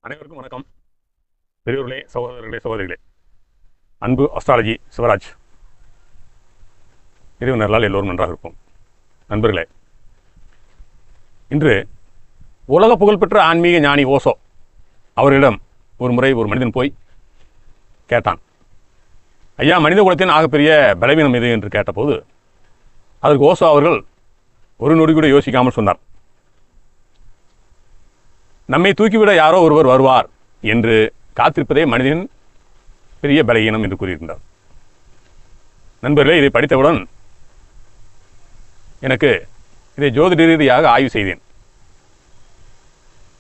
அனைவருக்கும் வணக்கம். பெரியவர்களே, சகோதரர்களே, சகோதரிகளே, அன்பு அஸ்ட்ராலஜி சிவராஜ். இறைவன் நல்லால் எல்லோரும் நன்றாக இருப்போம். நண்பர்களே, இன்று உலக புகழ்பெற்ற ஆன்மீக ஞானி ஓசோ அவர்களிடம் ஒரு முறை ஒரு மனிதன் போய் கேட்டான், ஐயா, மனித குலத்தின் ஆகப்பெரிய பலவீனம் எது என்று கேட்டபோது அதற்கு ஓசோ அவர்கள் ஒரு நொடி கூட யோசிக்காமல் சொன்னார், நம்மை தூக்கிவிட யாரோ ஒருவர் வருவார் என்று காத்திருப்பதே மனிதன் பெரிய பலகீனம் என்று கூறியிருந்தார். நண்பர்களே, இதை படித்தவுடன் எனக்கு இதை ஜோதிட ரீதியாக ஆய்வு செய்தேன்.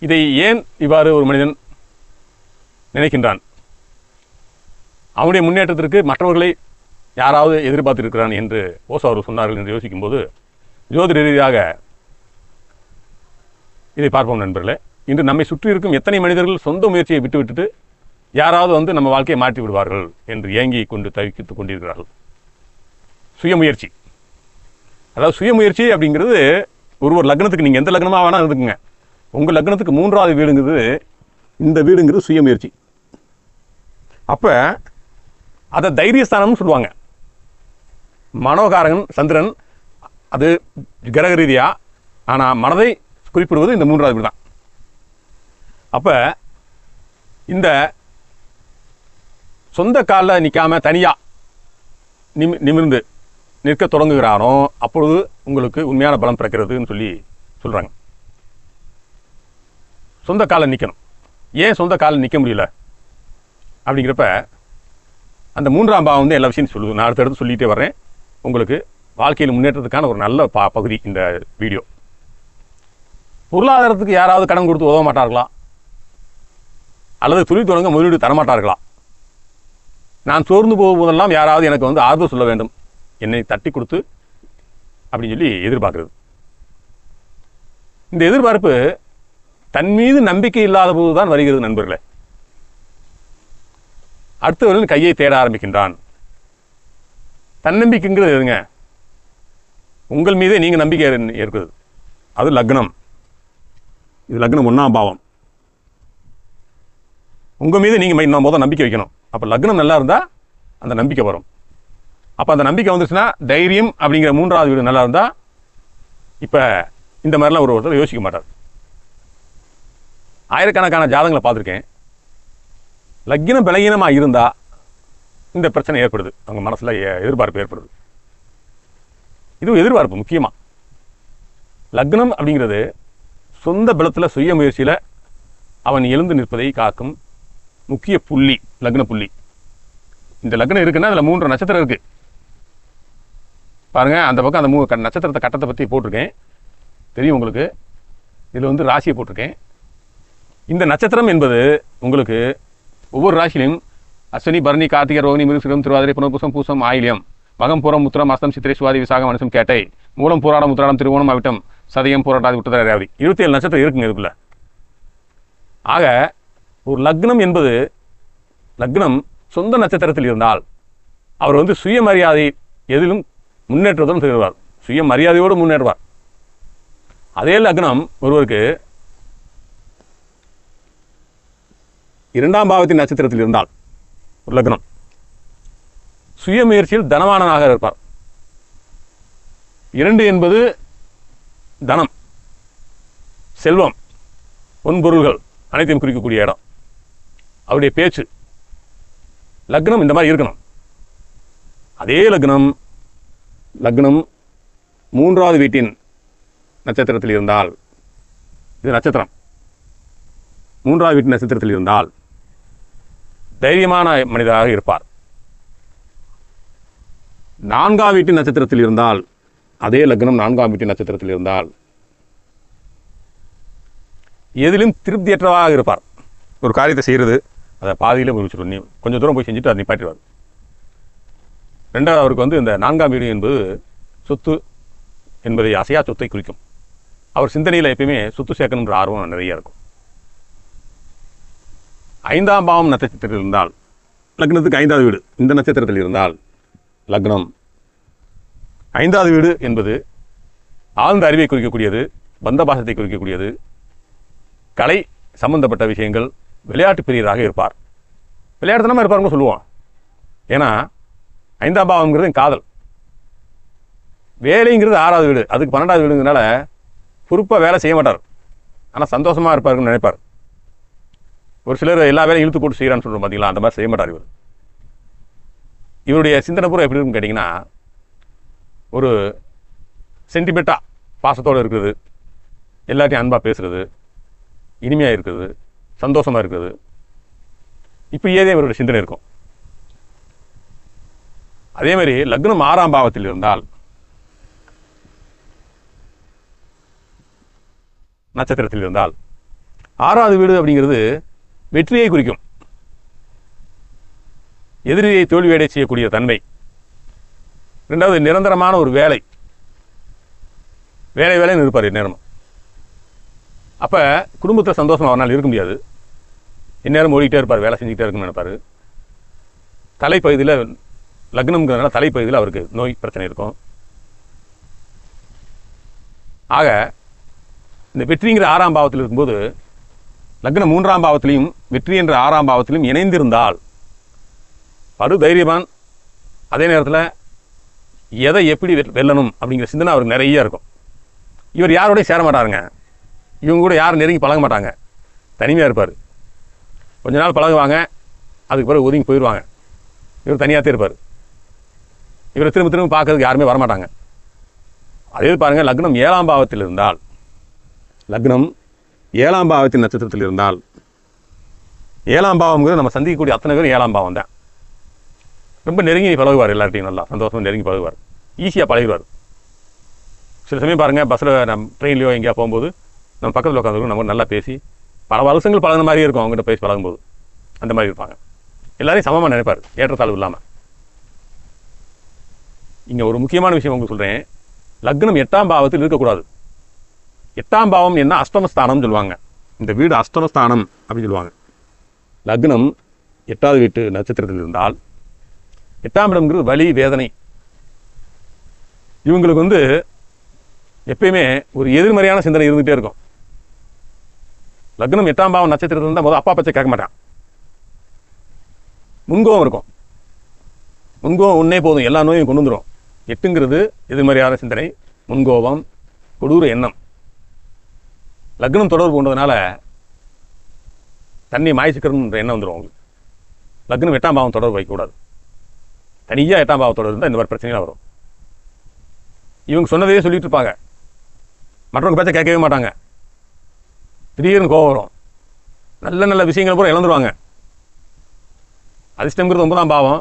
இதை ஏன் இவ்வாறு ஒரு மனிதன் நினைக்கின்றான்? அவனுடைய முன்னேற்றத்திற்கு மற்றவர்களை யாராவது எதிர்பார்த்திருக்கிறான் என்று ஓசோ அவர்கள் சொன்னார்கள் என்று யோசிக்கும்போது ஜோதிட ரீதியாக இதை பார்ப்போம். நண்பர்களே, இன்று நம்மை சுற்றி இருக்கும் எத்தனை மனிதர்கள் சொந்த முயற்சியை விட்டுவிட்டு யாராவது வந்து நம்ம வாழ்க்கையை மாற்றி விடுவார்கள் என்று ஏங்கி கொண்டு தவித்துக் கொண்டிருக்கிறார்கள். சுயமுயற்சி, அதாவது சுயமுயற்சி அப்படிங்கிறது ஒரு லக்னத்துக்கு நீங்கள் எந்த லக்னமாக வேணால் இருந்துக்குங்க, உங்கள் லக்னத்துக்கு 3வது வீடுங்கிறது இந்த வீடுங்கிறது சுயமுயற்சி. அப்போ அதை தைரியஸ்தானம்னு சொல்லுவாங்க. மனோகாரகன் சந்திரன் அது கிரக ரீதியாக, ஆனால் மனதை குறிப்பிடுவது இந்த 3வது வீடு தான். அப்போ இந்த சொந்த காலில் நிற்காம தனியாக நிமிர்ந்து நிற்க தொடங்குகிறானோ அப்பொழுது உங்களுக்கு உண்மையான பலம் பிறக்கிறதுன்னு சொல்கிறாங்க. சொந்த காலில் நிற்கணும். ஏன் சொந்த காலில் நிற்க முடியல அப்படிங்கிறப்ப அந்த 3ஆம் பாவம் வந்து எல்லா விஷயம் சொல்லுது. நான் அடுத்தடுத்து சொல்லிகிட்டே வர்றேன். உங்களுக்கு வாழ்க்கையில் முன்னேற்றத்துக்கான ஒரு நல்ல பகுதி இந்த வீடியோ. பொருளாதாரத்துக்கு யாராவது கடன் கொடுத்து உதவ மாட்டார்களா? அல்லது தொழில் தொடங்க முதலீடு தரமாட்டார்களா? நான் சோர்ந்து போகும்போதெல்லாம் யாராவது எனக்கு வந்து ஆறுதல் சொல்ல வேண்டும், என்னை தட்டி கொடுத்து அப்படின்னு சொல்லி எதிர்பார்க்கிறது. இந்த எதிர்பார்ப்பு தன் மீது நம்பிக்கை இல்லாத போது தான் வருகிறது. நண்பர்களே, அடுத்தவர்கள் கையை தேட ஆரம்பிக்கின்றான். தன்னம்பிக்கைங்கிறது எதுங்க? உங்கள் மீதே நீங்கள் நம்பிக்கை ஏற்கிறது. அது லக்னம். இது லக்னம் 1ஆம் பாவம். உங்கள் மீது நீங்கள் முதல் நம்பிக்கை வைக்கணும். அப்போ லக்னம் நல்லா இருந்தால் அந்த நம்பிக்கை வரும். அப்போ அந்த நம்பிக்கை வந்துச்சுன்னா தைரியம் அப்படிங்கிற 3வது வீடு நல்லா இருந்தால் இப்போ இந்த மாதிரிலாம் ஒருத்தர் யோசிக்க மாட்டார். ஆயிரக்கணக்கான ஜாதகங்களை பார்த்துருக்கேன். லக்னம் பலகீனமாக இருந்தால் இந்த பிரச்சனை ஏற்படுது. அவங்க மனசில் எதிர்பார்ப்பு ஏற்படுது. இது எதிர்பார்ப்பு முக்கியமாக. லக்னம் அப்படிங்கிறது சொந்த பலத்தில் சுய முயற்சியில் அவன் எழுந்து நிற்பதை காக்கும் முக்கிய புள்ளி, லக்ன புள்ளி. இந்த லக்னம் இருக்குன்னா அதில் 3 நட்சத்திரம் இருக்கு பாருங்க. அந்த பக்கம் அந்த 3 நட்சத்திரத்தை கட்டத்தை பற்றி போட்டிருக்கேன், தெரியும் உங்களுக்கு. இதில் வந்து ராசியை போட்டிருக்கேன். இந்த நட்சத்திரம் என்பது உங்களுக்கு ஒவ்வொரு ராசியிலையும் அஸ்வினி, பரணி, கார்த்திகை, ரோகிணி, மிருகசிரம், திருவாதிரை, புனர்பூசம், பூசம், ஆயில்யம், மகம், பூரம், உத்திரம், அஸ்தம், சித்திரை, சுவாதி, விசாகம், மனுஷம், கேட்டை, மூலம், பூராடம், உத்திராடம், திருவோணம், அவிட்டம், சதயம், பூராட்டாதி, உத்தர, ரேவதி, 27 நட்சத்திரம் இருக்குங்க இதுக்குள்ள. ஆக ஒரு லக்னம் என்பது, லக்னம் சொந்த நட்சத்திரத்தில் இருந்தால் அவர் வந்து சுயமரியாதை எதிலும் முன்னேற்றத்துடன் திகழ்வார், சுயமரியாதையோடு முன்னேறுவார். அதே லக்னம் ஒருவருக்கு 2ஆம் பாவத்தின் நட்சத்திரத்தில் இருந்தால் ஒரு லக்னம் சுயமுயற்சியில் தனவானனாக இருப்பார். 2 என்பது தனம், செல்வம், பொன்பொருள்கள் அனைத்தையும் குறிக்கக்கூடிய இடம். அவருடைய பேச்சு, லக்னம் இந்த மாதிரி இருக்கணும். அதே லக்னம் 3வது வீட்டின் நட்சத்திரத்தில் இருந்தால், இது நட்சத்திரம் 3வது வீட்டின் நட்சத்திரத்தில் இருந்தால் தைரியமான மனிதராக இருப்பார். 4ஆம் வீட்டின் நட்சத்திரத்தில் இருந்தால், அதே லக்னம் 4ஆம் வீட்டின் நட்சத்திரத்தில் இருந்தால் எதிலும் திருப்தியற்றவாக இருப்பார். ஒரு காரியத்தை செய்கிறது அதை பாதியில் முடிச்சுட்டு கொஞ்சம் தூரம் போய் செஞ்சுட்டு அதை நிப்பாட்டிடுவார். 2வது அவருக்கு வந்து இந்த 4ஆம் வீடு என்பது சொத்து என்பதை, அசையா சொத்தை குறிக்கும். அவர் சிந்தனையில் எப்பயுமே சொத்து சேர்க்கணுன்ற ஆர்வம் நிறைய இருக்கும். 5ஆம் பாவம் நட்சத்திரத்தில் இருந்தால், லக்னத்துக்கு 5வது வீடு இந்த நட்சத்திரத்தில் இருந்தால், லக்னம் 5வது வீடு என்பது ஆழ்ந்த அறிவை குறிக்கக்கூடியது, பந்த பாசத்தை குறிக்கக்கூடியது, கலை சம்பந்தப்பட்ட விஷயங்கள், விளையாட்டு பிரியராக இருப்பார். விளையாட்டுத்தனமாக இருப்பாருன்னு சொல்லுவோம். ஏன்னா 5ஆம் பாவம்ங்கிறது காதல், வேலைங்கிறது 6வது வீடு, அதுக்கு 12வது வீடுங்கிறதுனால பொறுப்பாக வேலை செய்ய மாட்டார். ஆனால் சந்தோஷமாக இருப்பாருன்னு நினைப்பார். ஒரு சிலர் எல்லா வேலையும் இழுத்து போட்டு செய்கிறான்னு சொல்கிறோம் பார்த்தீங்களா, அந்த மாதிரி செய்ய மாட்டார் இவர். இவருடைய சிந்தனை பூரா எப்படி இருக்குன்னு கேட்டிங்கன்னா, ஒரு சென்டிமெண்ட்டாக பாசத்தோடு இருக்கிறது, எல்லாத்தையும் அன்பாக பேசுகிறது, இனிமையாக இருக்கிறது, சந்தோஷமாக இருக்கிறது, இப்படியே தான் இவருடைய சிந்தனை இருக்கும். அதே மாதிரி லக்னம் 6ஆம் பாவத்தில் இருந்தால் நட்சத்திரத்தில் இருந்தால் 6வது வீடு அப்படிங்கிறது வெற்றியை குறிக்கும். எதிரியை தோல்வியடை செய்யக்கூடிய தன்மை. 2வது நிரந்தரமான ஒரு வேலை, வேலைன்னு இருப்பார் இந்நேரமும். அப்போ குடும்பத்தில் சந்தோஷம் அவரால் இருக்க முடியாது. இந்நேரம் ஓடிக்கிட்டே இருப்பார், வேலை செஞ்சுக்கிட்டே இருக்குன்னு நினைப்பார். தலைப்பகுதியில் லக்னம்ங்கிறதுனால தலைப்பகுதியில் அவருக்கு நோய் பிரச்சனை இருக்கும். ஆக இந்த வெற்றிங்கிற 6ஆம் பாவத்தில் இருக்கும்போது லக்னம் 3ஆம் பாவத்திலையும் வெற்றி என்ற 6ஆம் பாவத்திலும் இணைந்திருந்தால் படு தைரியவான். அதே நேரத்தில் எதை எப்படி வெல்லணும் அப்படிங்கிற சிந்தனை அவருக்கு நிறைய இருக்கும். இவர் யாரோடய சேர மாட்டாருங்க. இவங்க கூட யாரும் நெருங்கி பழக மாட்டாங்க, தனிமையாக இருப்பார். கொஞ்ச நாள் பழகுவாங்க, அதுக்கு பிறகு ஒதுங்கி போயிடுவாங்க. இவர் தனியாகத்தே இருப்பார். இவரை திரும்ப பார்க்கறதுக்கு யாருமே வரமாட்டாங்க. அதே பாருங்கள், லக்னம் 7ஆம் பாவத்தில் இருந்தால், லக்னம் 7ஆம் பாவத்தின் நட்சத்திரத்தில் இருந்தால், 7ஆம் பாவம்ங்கிறது நம்ம சந்திக்கக்கூடிய அத்தனை பேரும் 7ஆம் பாவம் தான். ரொம்ப நெருங்கி பழகுவார், எல்லார்ட்டையும் நல்லா சந்தோஷமாக நெருங்கி பழகுவார், ஈஸியாக பழகுவார். சில சமயம் பாருங்கள், பஸ்ஸில் நம்ம ட்ரெயின்லையோ எங்கேயா போகும்போது நம்ம பக்கத்தில் உட்காந்துருக்கோம், நம்ம நல்லா பேசி பல வருஷங்கள் பழகின மாதிரியே இருக்கும். அவங்ககிட்ட பேசி பழகும்போது அந்த மாதிரி இருப்பாங்க. எல்லாரையும் சமமாக நினைப்பார், ஏற்றத்தாழ்வு இல்லாமல். இங்கே ஒரு முக்கியமான விஷயம் உங்களுக்கு சொல்கிறேன். லக்னம் 8ஆம் பாவத்தில் இருக்கக்கூடாது. 8ஆம் பாவம் என்ன, அஷ்டமஸ்தானம்னு சொல்லுவாங்க. இந்த வீடு அஷ்டமஸ்தானம் அப்படின்னு சொல்லுவாங்க. லக்னம் 8வது வீட்டு நட்சத்திரத்தில் இருந்தால், 8ஆம் இடம்ங்கிறது வலி, வேதனை. இவங்களுக்கு எப்பயுமே ஒரு எதிர்மறையான சிந்தனை இருந்துகிட்டே இருக்கும். லக்னம் 8ஆம் பாவம் நட்சத்திரத்தில் இருந்தால் முதல் அப்பா பச்சை கேட்க மாட்டான். முன்கோவம் இருக்கும். முன்கோவம் ஒன்றே போதும், எல்லா நோயும் கொண்டு வந்துடும். 8ங்கிறது எதிர்மறையான சிந்தனை, முன்கோபம், கொடூர எண்ணம். லக்னம் தொடர்பு கொண்டதுனால தண்ணி மாய்ச்சிக்கிறன்ற எண்ணம் வந்துடும் உங்களுக்கு. லக்னம் 8ஆம் பாவம் தொடர்பு வைக்கக்கூடாது. தனியாக 8ஆம் பாவம் தொடர்பு இருந்தால் இந்த மாதிரி பிரச்சனைகள் வரும். இவங்க சொன்னதையே சொல்லிட்டு இருப்பாங்க, மற்றவங்க பேச்ச கேட்கவே மாட்டாங்க. திடீர்னு கோவம் வரும், நல்ல நல்ல விஷயங்கள் பூரா இழந்துருவாங்க. அதிர்ஷ்டங்கிறது 9ஆம் பாவம்,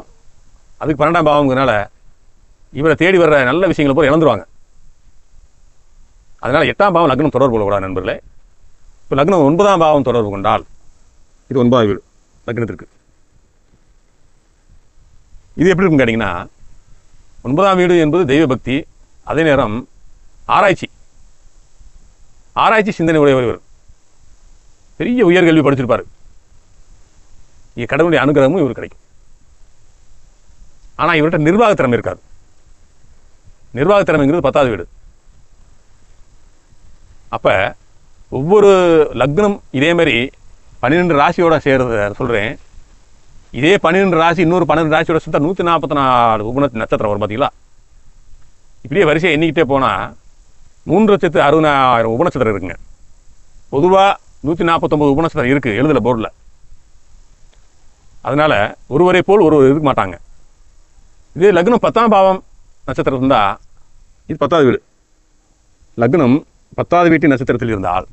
அதுக்கு 12ஆம் பாவம்ங்கிறதுனால இவரை தேடி வர்ற நல்ல விஷயங்களை பூரா இழந்துருவாங்க. அதனால் 8ஆம் பாவம் லக்னம் தொடர்பு கொள்ளக்கூடாது நண்பர்களே. இப்போ லக்னம் 9ஆம் பாவம் தொடர்பு கொண்டால், இது 9வது வீடு லக்னத்திற்கு. இது எப்படி இருக்குன்னு கேட்டிங்கன்னா, 9ஆம் வீடு என்பது தெய்வ பக்தி, அதே நேரம் ஆராய்ச்சி சிந்தனை உடையவர். இவர் பெரிய உயர்கல்வி படிச்சிருப்பார். இங்கே கடவுளுடைய அனுகிரகமும் இவர் கிடைக்கும். ஆனால் இவர்கிட்ட நிர்வாகத்திறமை இருக்காது. நிர்வாகத்திறமைங்கிறது 10வது வீடு. அப்போ ஒவ்வொரு லக்னம் இதே மாதிரி 12 ராசியோட சேர்றத சொல்கிறேன். இதே 12 ராசி இன்னொரு 12 ராசியோட சேர்த்தா 144 உப நட்சத்திரம் வரும் பார்த்தீங்களா. இப்படியே வரிசையை எண்ணிக்கிட்டே போனால் 3,60,000 உபநட்சத்திரம் இருக்குங்க. பொதுவாக 149 உபநட்சத்திரம் இருக்குது எழுதல போர்டில். அதனால் ஒருவரை போல் ஒருவர் இருக்க மாட்டாங்க. இதே லக்னம் 10ஆம் பாவம் நட்சத்திரம் இருந்தால், இது 10வது வீடு. லக்னம் 10வது வீட்டு நட்சத்திரத்தில் இருந்தால்,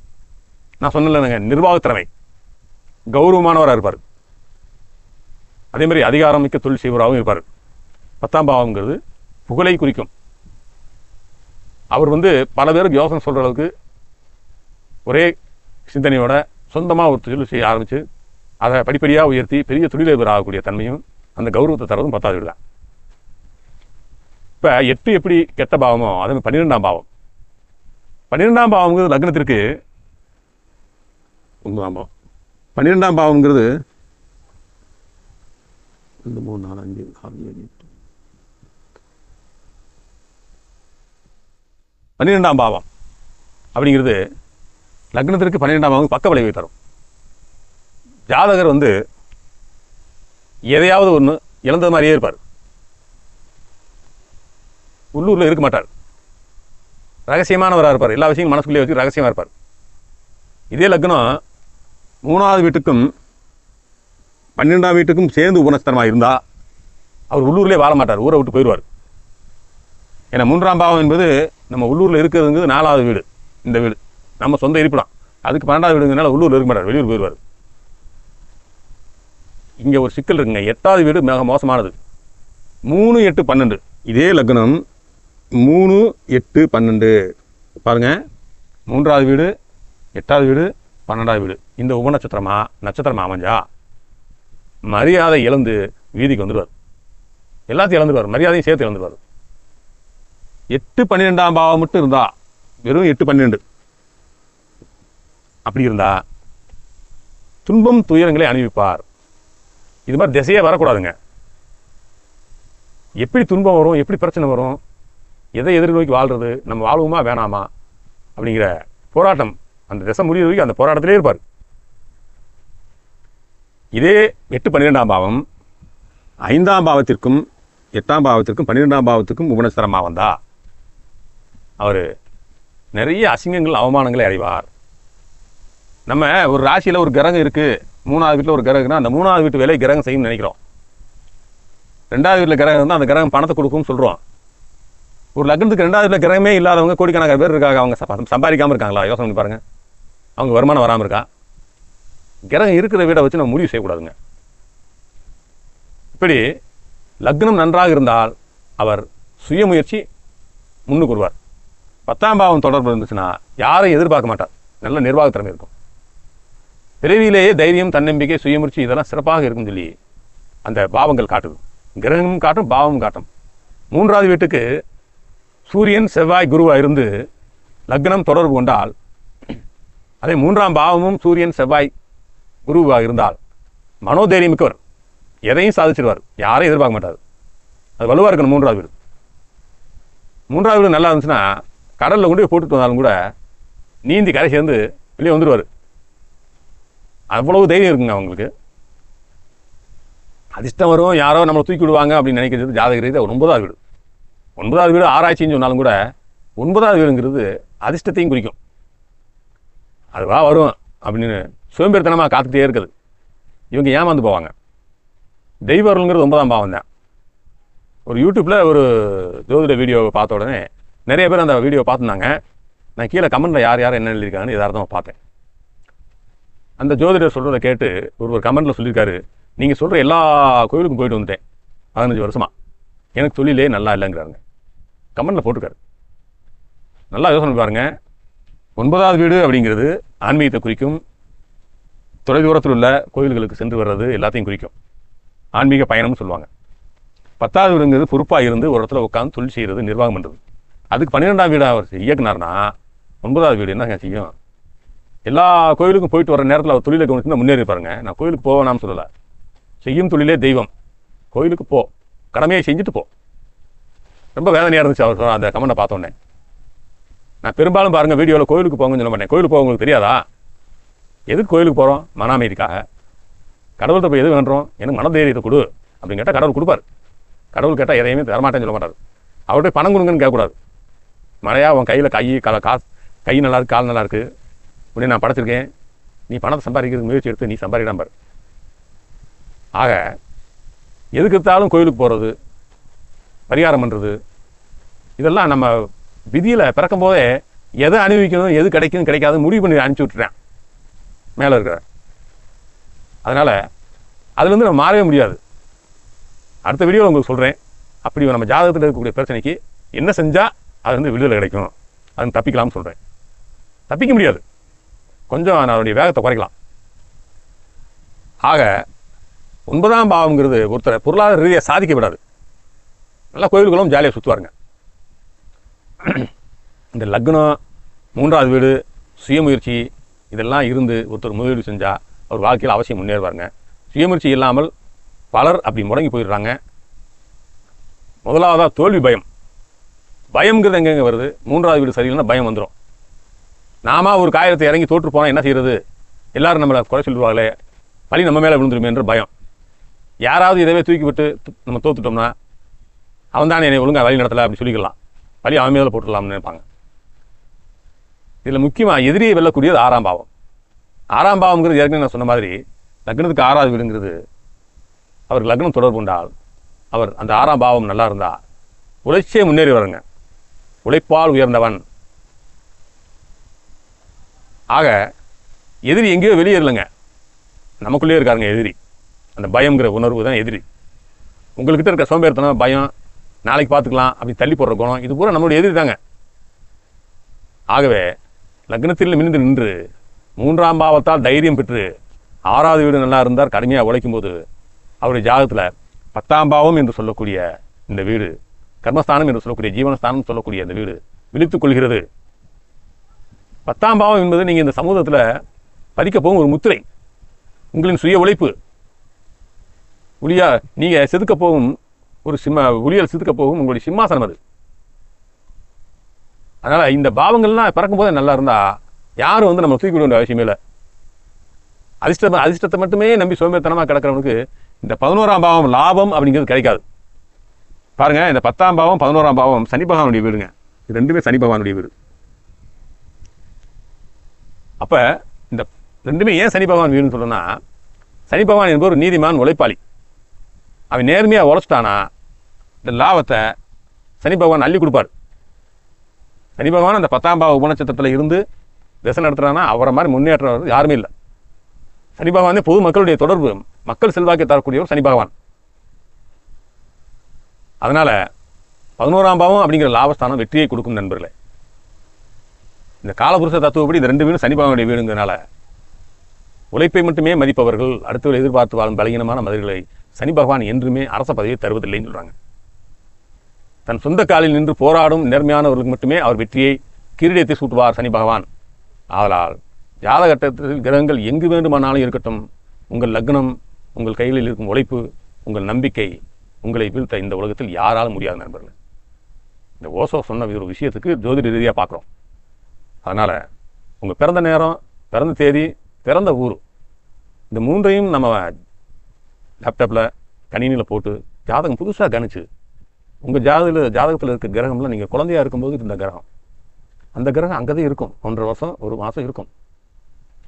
நான் சொன்னேன்லங்க, நிர்வாகத்திறமை, கௌரவமானவராக இருப்பார். அதே மாதிரி அதிகாரம் மிக்க தொழில் செய்வராகவும் இருப்பார். 10ஆம் பாவம்ங்கிறது புகழை குறிக்கும். அவர் பல பேருக்கு யோசனை சொல்கிற அளவுக்கு ஒரே சிந்தனையோட சொந்தமாக ஒரு தொழில் செய்ய ஆரம்பித்து அதை படிப்படியாக உயர்த்தி பெரிய தொழிலதிபர் ஆகக்கூடிய தன்மையும் அந்த கௌரவத்தை தரதும் 10வது வீடு தான். இப்போ 8 எப்படி கெட்ட பாவமோ அதே 12ஆம் பாவம். 12ஆம் பாவம்ங்கிறது லக்னத்திற்கு 9ஆம் பாவம். 12ஆம் பாவம்ங்கிறது 2, 3, 4, 5, 6, 7, 8. 12ஆம் பாவம் அப்படிங்கிறது லக்னத்திற்கு 12ஆம் பாவம் பக்க விளைவை தரும். ஜாதகர் வந்து எதையாவது ஒன்று இழந்தது மாதிரியே இருப்பார். உள்ளூரில் இருக்க மாட்டார். ரகசியமானவராக இருப்பார். எல்லா விஷயங்களும் மனசுக்குள்ளே வச்சு ரகசியமாக இருப்பார். இதே லக்னம் 3வது வீட்டுக்கும் 12ஆம் வீட்டுக்கும் சேர்ந்து உபநட்சத்திரமாக இருந்தால் அவர் உள்ளூர்லேயே வாழ மாட்டார். ஊரை விட்டு போயிடுவார். ஏன்னா 3ஆம் பாவம் என்பது நம்ம உள்ளூரில் இருக்கிறதுங்கிறது 4வது வீடு. இந்த வீடு நம்ம சொந்த இருப்பிடம். அதுக்கு 12வது வீடுங்கிறனால உள்ளூரில் இருக்க மாட்டார், வெளியூர் போயிடுவார். இங்கே ஒரு சிக்கல் இருக்குங்க. 8வது வீடு மிக மோசமானது. 3, 8, 12 இதே லக்னம் 3, 8, 12 பாருங்கள். 3வது வீடு, 8வது வீடு, 12வது வீடு இந்த நட்சத்திரமா அமைஞ்சா மரியாதை இழந்து வீதிக்கு வந்துடுவார். எல்லாத்தையும் இழந்துருவார். மரியாதையும் சேர்த்து இழந்துருவார். 8, 12ஆம் பாவம் மட்டும் இருந்தா, வெறும் 8, 12 அப்படி இருந்தா துன்பம் துயரங்களை அணிவிப்பார். இது மாதிரி திசையே வரக்கூடாதுங்க. எப்படி துன்பம் வரும், எப்படி பிரச்சனை வரும், எதை எதிர்நோக்கி வாழ்றது, நம்ம வாழ்வோமா வேணாமா அப்படிங்கிற போராட்டம் அந்த திசை முடிவு வரைக்கும் அந்த போராட்டத்திலே இருப்பார். இதே 8, 12ஆம் பாவம் 5ஆம் பாவத்திற்கும் 8ஆம் பாவத்திற்கும் 12ஆம் பாவத்திற்கும் உபநட்சத்திரமாக வந்தா அவர் நிறைய அசிங்கங்கள் அவமானங்களை அடைவார். நம்ம ஒரு ராசியில் ஒரு கிரகம் இருக்குது, 3வது வீட்டில் ஒரு கிரகம்னா அந்த 3வது வீட்டு வேலையை கிரகம் செய்யணும்னு நினைக்கிறோம். 2வது வீட்டில் கிரகம் இருந்தால் அந்த கிரகம் பணத்தை கொடுக்கும்னு சொல்கிறோம். ஒரு லக்னத்துக்கு 2வது வீட்டில் கிரகமே இல்லாதவங்க கோடிக்கணக்கான பேர் இருக்காங்க. அவங்க சம்பாதிக்காமல் இருக்காங்களா? யோசனை பண்ணி பாருங்கள். அவங்க வருமானம் வராமல் இருக்கா? கிரகம் இருக்கிற வீடை வச்சு நம்ம முடிவு செய்யக்கூடாதுங்க. இப்படி லக்னம் நன்றாக இருந்தால் அவர் சுயமுயற்சி முன்னுக்கு வருவார். 10ஆம் பாவம் தொடர்பு இருந்துச்சுன்னா யாரையும் எதிர்பார்க்க மாட்டார். நல்ல நிர்வாகத்திறமை இருக்கும். பிறவியிலேயே தைரியம், தன்னம்பிக்கை, சுயமுயற்சி இதெல்லாம் சிறப்பாக இருக்குன்னு சொல்லி அந்த பாவங்கள் காட்டுது. கிரகமும் காட்டும், பாவமும் காட்டும். 3வது வீட்டுக்கு சூரியன், செவ்வாய், குருவாக இருந்து லக்னம் தொடர்பு கொண்டால், அதே 3ஆம் பாவமும் சூரியன், செவ்வாய், குருவாக இருந்தால் மனோதைரியம் மிக்கவர், எதையும் சாதிச்சிடுவார். யாரையும் எதிர்பார்க்க மாட்டார். அது வலுவாக இருக்கணும். 3வது வீடு 3வது வீடு நல்லா இருந்துச்சுன்னா கடலில் கொண்டு போய் போட்டுட்டு வந்தாலும் கூட நீந்தி கரை சேர்ந்து வெளியே வந்துடுவார். அவ்வளவு தைரியம் இருக்குங்க அவங்களுக்கு. அதிர்ஷ்டம் வரும், யாரோ நம்மளை தூக்கி விடுவாங்க அப்படின்னு நினைக்கிறது ஜாதக ரீதியாக 9வது வீடு. 9வது வீடு ஆராய்ச்சின்னு சொன்னாலும் கூட 9வது வீடுங்கிறது அதிர்ஷ்டத்தையும் குறிக்கும். அதுவா வரும் அப்படின்னு சோம்பேறித்தனமாக காத்துக்கிட்டே இருக்குது. இவங்க ஏமாந்து போவாங்க. தெய்வ அருள்ங்கிறது 9ஆம் பாவம் தான். ஒரு யூடியூப்பில் ஒரு ஜோதிட வீடியோவை பார்த்த உடனே நிறைய பேர் அந்த வீடியோ பார்த்துருந்தாங்க. நான் கீழே கமெண்ட்டில் யார் யார் என்ன எழுதியிருக்காங்கன்னு யதார்த்தமாக பார்த்தேன். அந்த ஜோதிடர் சொல்கிறத கேட்டு ஒரு கமெண்ட்டில் சொல்லியிருக்காரு, நீங்கள் சொல்கிற எல்லா கோயிலுக்கும் போயிட்டு வந்துட்டேன் 15 வருஷமாக, எனக்கு தொழிலே நல்லா இல்லைங்கிறாருங்க. கமெண்ட்டில் போட்டிருக்காரு. நல்லா யோசனை பாருங்கள். 9வது வீடு அப்படிங்கிறது ஆன்மீகத்தை குறிக்கும். தொலைதூரத்தில் உள்ள கோயில்களுக்கு சென்று வர்றது எல்லாத்தையும் குறிக்கும். ஆன்மீக பயணம்னு சொல்லுவாங்க. 10வது வீடுங்கிறது பொறுப்பாக இருந்து ஒரு இடத்துல உட்காந்து தொழில் செய்கிறது, நிர்வாகம் பண்ணுறது. அதுக்கு 12ஆம் வீடாக அவர் இயக்குனார்னா 9வது வீடு என்ன செய்யும்? எல்லா கோயிலுக்கும் போயிட்டு வர நேரத்தில் அவர் தொழிலை கவனிச்சு முன்னேறி பாருங்க. நான் கோயிலுக்கு போவேனான்னு சொல்லலை. செய்யும் தொழிலே தெய்வம். கோயிலுக்கு போ, கடமையை செஞ்சுட்டு போ. ரொம்ப வேதனையாக இருந்துச்சு அவர் அந்த கமெண்டை பார்த்தோன்னே. நான் பெரும்பாலும் பாருங்கள் வீடியோவில் கோயிலுக்கு போங்கன்னு சொல்ல மாட்டேன். கோயிலுக்கு போக உங்களுக்கு தெரியாதா? எதுக்கு கோயிலுக்கு போகிறோம்? மன அமைதிக்காக. கடவுள்கிட்ட போய் எது வேண்டுறோம்? எனக்கு மனதைரியத்தை கொடு அப்படின்னு கேட்டால் கடவுள் கொடுப்பார். கடவுள் கேட்டால் எதையுமே தரமாட்டேன்னு சொல்ல மாட்டார். அவர்கிட்ட பணம் கொடுங்கன்னு கேட்கக்கூடாது. மழையா உன் கையில் கை நல்லா இருக்கு, கால் நல்லா இருக்குது, உடனே நான் படைச்சிருக்கேன், நீ பணத்தை சம்பாதிக்கிறதுக்கு முயற்சி எடுத்து நீ சம்பாதிக்கிடாம பாரு. ஆக எதுக்கு எடுத்தாலும் கோயிலுக்கு போகிறது, பரிகாரம் பண்ணுறது, இதெல்லாம் நம்ம விதியில் பிறக்கும் போதே எதை அனுபவிக்கணும், எது கிடைக்கும் கிடைக்காது முடிவு பண்ணி அனுப்பிச்சி விட்டுறேன் மேலே இருக்கிற. அதனால் அதுலேருந்து நம்ம மாறவே முடியாது. அடுத்த வீடியோவில் உங்களுக்கு சொல்கிறேன். அப்படி நம்ம ஜாதகத்தில் இருக்கக்கூடிய பிரச்சனைக்கு என்ன செஞ்சால் அது வந்து விடுதலை கிடைக்கும், அது தப்பிக்கலாம்னு சொல்கிறேன். தப்பிக்க முடியாது, கொஞ்சம் அதனுடைய வேகத்தை குறைக்கலாம். ஆக 9ஆம் பாவங்கிறது ஒருத்தரை பொருளாதார ரீதியாக சாதிக்க விடாது. நல்லா கோயிலுக்குள்ளும் ஜாலியாக சுற்றுவாருங்க. இந்த லக்னம், 3வது வீடு, சுயமுயற்சி இதெல்லாம் இருந்து ஒருத்தர் முதலீடு செஞ்சால் அவர் வாழ்க்கையில் அவசியம் முன்னேறுவாருங்க. சுயமுயற்சி இல்லாமல் பலர் அப்படி முடங்கி போயிடுறாங்க. முதலாவதாக தோல்வி பயம். பயம்ங்கிறது எங்கெங்கே வருது? 3வது வீடு சரியில்லைன்னா பயம் வந்துடும். நாம ஒரு காயத்தை இறங்கி தோற்று போனால் என்ன செய்கிறது? எல்லாரும் நம்மளை குறை சொல்லுவாங்களே, பழி நம்ம மேலே விழுந்துருமே என்ற பயம். யாராவது இதவே தூக்கி விட்டு நம்ம தோத்துட்டோம்னா அவன் தான் என்னை ஒழுங்காக வழி நடத்தலை அப்படி சொல்லிக்கலாம், பழி அவன் மேலே போட்டுடலாம்னு நினைப்பாங்க. இதில் முக்கியமாக எதிரியை வெல்லக்கூடியது 6ஆம் பாவம். 6ஆம் பாவம்ங்கிறது ஏற்கனவே நான் சொன்ன மாதிரி லக்னத்துக்கு 6வது வீடுங்கிறது அவர் லக்னம் தொடர்பு கொண்டால் அவர் அந்த 6ஆம் பாவம் நல்லா இருந்தால் உழைச்சே முன்னேறி வருங்க. உழைப்பால் உயர்ந்தவன். ஆக எதிரி எங்கேயோ வெளியேறலைங்க, நமக்குள்ளேயே இருக்காருங்க எதிரி. அந்த பயம்ங்கிற உணர்வு தான் எதிரி. உங்கள்கிட்ட இருக்க சோம்பேறித்தனம், பயம், நாளைக்கு பார்த்துக்கலாம் அப்படி தள்ளி போடுற குணம், இது பூரா நம்மளுடைய எதிரி தாங்க. ஆகவே லக்னத்தில் மினிந்து நின்று 3ஆம் பாவத்தால் தைரியம் பெற்று 6வது வீடு நல்லா இருந்தார் கடுமையாக உழைக்கும் போது அவருடைய ஜாதகத்தில் 10ஆம் பாவம் என்று சொல்லக்கூடிய இந்த வீடு, கர்மஸ்தானம் என்று சொல்லக்கூடிய ஜீவனஸ்தானம் சொல்லக்கூடிய இந்த வீடு விழித்துக் கொள்கிறது. 10ஆம் பாவம் என்பது நீங்கள் இந்த சமூகத்தில் பதிக்க போகும் ஒரு முத்திரை, உங்களின் சுய உழைப்பு. நீங்கள் செதுக்க போகும் ஒரு உளியல் செதுக்க போகும் உங்களுடைய சிம்மாசனம் அது. அதனால் இந்த பாவங்கள்லாம் பிறக்கும் போதே நல்லா இருந்தால் யாரும் நம்ம தூக்கி விட வேண்டிய அவசியமே இல்லை. அதிர்ஷ்டத்தை மட்டுமே நம்பி சோம்பேறித்தனமாக கிடக்கிறவனுக்கு இந்த 11ஆம் பாவம் லாபம் அப்படிங்கிறது கிடைக்காது. பாருங்க, இந்த 10ஆம் பாவம் 11ஆம் பாவம் சனி பகவானுடைய வீடுங்க. இது ரெண்டுமே சனி பகவானுடைய வீடு. அப்போ இந்த ரெண்டுமே ஏன் சனி பகவான் வீடுன்னு சொல்லணும்னா, சனி பகவான் என்பவர் ஒரு நீதிமான், உழைப்பாளி. அவன் நேர்மையாக உழைச்சிட்டானா இந்த லாபத்தை சனி பகவான் அள்ளி கொடுப்பார். சனி பகவான் அந்த 10ஆம் பாவ உபநட்சத்திரத்தில் இருந்து திசை நடத்துறான்னா அவரை மாதிரி முன்னேற்றம் யாருமே இல்லை. சனி பகவான் பொது மக்களுடைய தொடர்பு, மக்கள் செல்வாக்கை தரக்கூடியவர் சனி பகவான். அதனால 11ஆம் பாவம் அப்படிங்கிற லாபஸ்தானம் வெற்றியை கொடுக்கும் நண்பர்களே. இந்த காலபுருஷ தத்துவப்படி இந்த 2 வீடும் சனி பகவானுடைய வீடுங்கிறதுனால உழைப்பை மட்டுமே மதிப்பவர்கள், அடுத்தவர்கள் எதிர்பார்த்து வாழும் பலகீனமான மனிதர்களை சனி பகவான் என்றுமே அரச பதவியை தருவதில்லைன்னு சொல்றாங்க. தன் சொந்த காலில் நின்று போராடும் நேர்மையானவர்களுக்கு மட்டுமே அவர் வெற்றியை, கிரீடத்தை சூட்டுவார் சனி பகவான். ஆதலால் ஜாதகட்டத்தில் கிரகங்கள் எங்கு வேண்டுமானாலும் இருக்கட்டும், உங்கள் லக்னம், உங்கள் கைகளில் இருக்கும் உழைப்பு, உங்கள் நம்பிக்கை உங்களை வீழ்த்த இந்த உலகத்தில் யாராலும் முடியாது நண்பர்கள். இந்த ஓசோ சொன்ன ஒரு விஷயத்துக்கு ஜோதிட ரீதியாக பார்க்குறோம். அதனால் உங்கள் பிறந்த நேரம், பிறந்த தேதி, பிறந்த ஊர், இந்த 3ஐயும் நம்ம லேப்டாப்பில் கணினியில் போட்டு ஜாதகம் புதுசாக கணிச்சு உங்கள் ஜாதகத்தில் இருக்க கிரகம்லாம் நீங்கள் குழந்தையாக இருக்கும்போது இந்த கிரகம், அந்த கிரகம் அங்கே தான் இருக்கும், 1.5 வருஷம் 1 மாதம் இருக்கும்.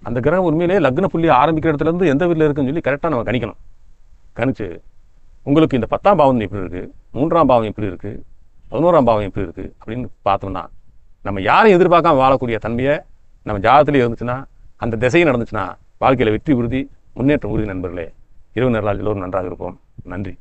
அந்த கிரகம் உண்மையிலே லக்ன புள்ளி ஆரம்பிக்கிற இடத்துலேருந்து எந்த வீட்டில் இருக்குன்னு சொல்லி கரெக்டாக நம்ம கணிக்கணும். கணிச்சு உங்களுக்கு இந்த 10ஆம் பாவம் எப்படி இருக்குது, 3ஆம் பாவம் எப்படி இருக்குது, 11ஆம் பாவம் எப்படி இருக்குது அப்படின்னு பார்த்தோம்னா நம்ம யாரையும் எதிர்பார்க்காம வாழக்கூடிய தன்மையை நம்ம ஜாதகத்திலே இருந்துச்சுன்னா, அந்த திசையும் நடந்துச்சுன்னா வாழ்க்கையில் வெற்றி உறுதி, முன்னேற்றம் உறுதி நண்பர்களே. இரவு நேரலால் எல்லோரும் நன்றாக இருப்போம். நன்றி.